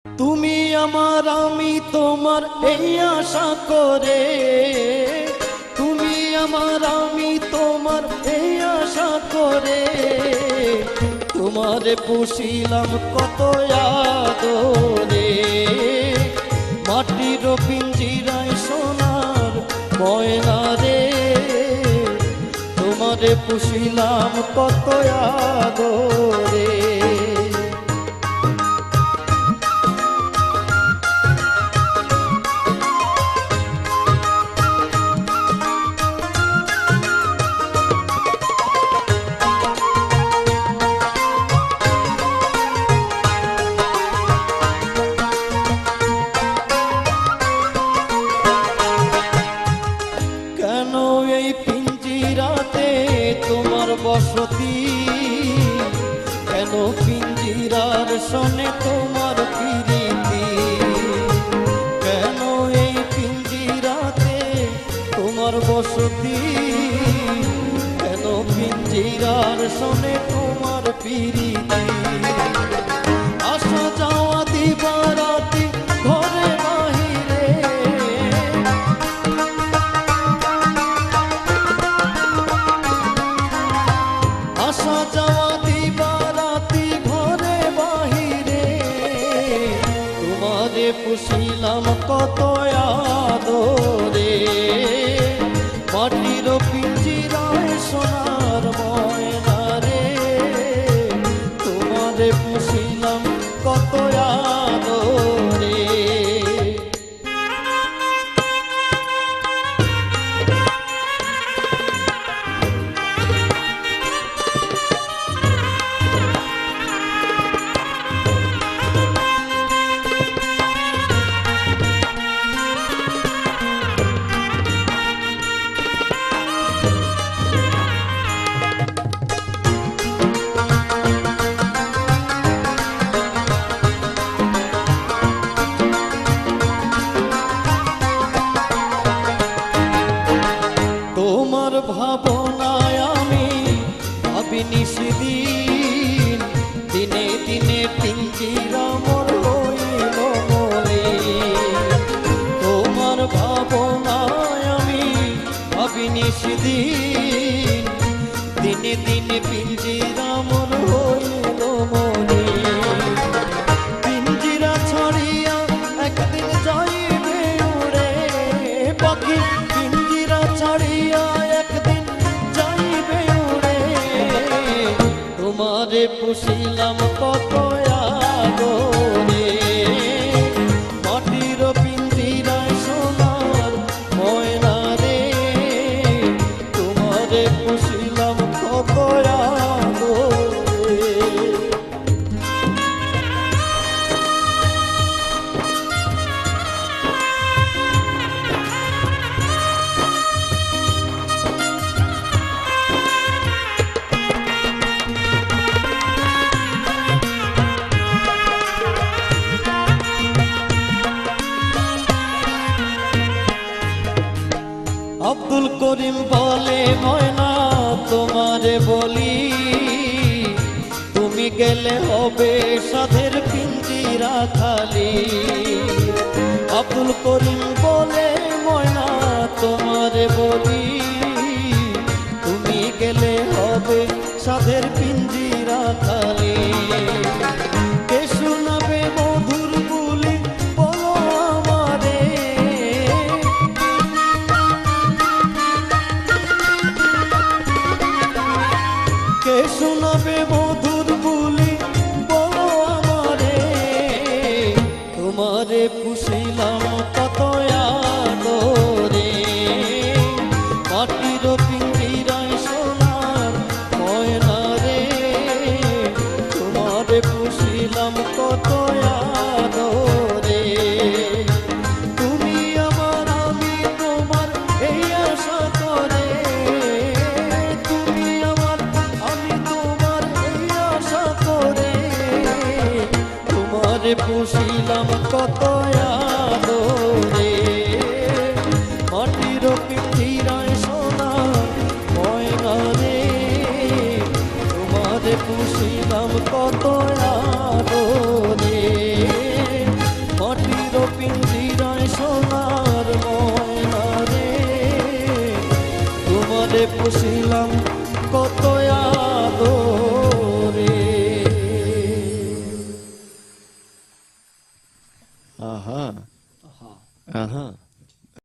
তুমি আমার আমি তোমার এই আশা করে, তুমি আমার আমি তোমার এই আশা করে, তোমারে পুষিলাম কত আদরে। মাটির পিঞ্জিরায় সোনার ময়না রে, তোমারে পুষিলাম কত আদরে। কেন এই পিঞ্জিরাতে তোমার বসতি, কেন পিঞ্জিরার সনে তোমার প্রীতি, কেন এই পিঞ্জিরাতে তোমার বসতি, কেন পিঞ্জিরার সনে তোমার প্রীতি। আসা যাওয়া দিবারাতি ঘরে বাহিরে, আসা যাওয়া দিবারাতি ঘরে বাহিরে, তোমারে পুষিলাম কত আদরে। মাটির পিঞ্জিরায় সোনার ময়না রে, তোমারে পুষিলাম কত আদরে। তোমার ভাবনায় আমি ভাবি নিশিদিন, দিনে দিনে পিঞ্জিরা মোর হইল মলিন। তোমার ভাবনায় আমি ভাবি নিশিদিন, দিনে দিনে পিঞ্জিরা মোর হইল মলিন। পিঞ্জিরা ছাড়িয়া একদিন যাইবে উড়ে পাখি, পিঞ্জিরা ছাড়িয়া একদিন যাইবে উড়ে, তোমারে পুষিলাম কত আদরে। মাটির পিঞ্জিরায় সোনার ময়না রে, তোমারে পুষিলাম কত আদরে। আব্দুল করিম বলে ময়না তোমারে বলি, তুমি গেলে হবে সাধের পিঞ্জিরা খালি। আব্দুল করিম বলে ময়না তোমারে বলি, তুমি গেলে হবে সাধের পিঞ্জিরা খালি। কে শোনাবে মধুর বুলি বলো আমারে, কে শোনাবে মধুর বুলি বলো আমারে, তোমারে পুষিলাম কত আদরে। মাটির পিঞ্জিরায় সোনার ময়না রে, তোমারে পুষিলাম কত আদরে। তুমি আমার আমি তোমার এই আশা করে, তুমি আমার আমি তোমার এই আশা করে, তোমারে পুষিলাম কত আদরে। মাটির পিঞ্জিরায় সোনার ময়না রে, তোমারে পুষিলাম কত আদরে। তোমারে পুষিলাম কত আদরে। আহা আহা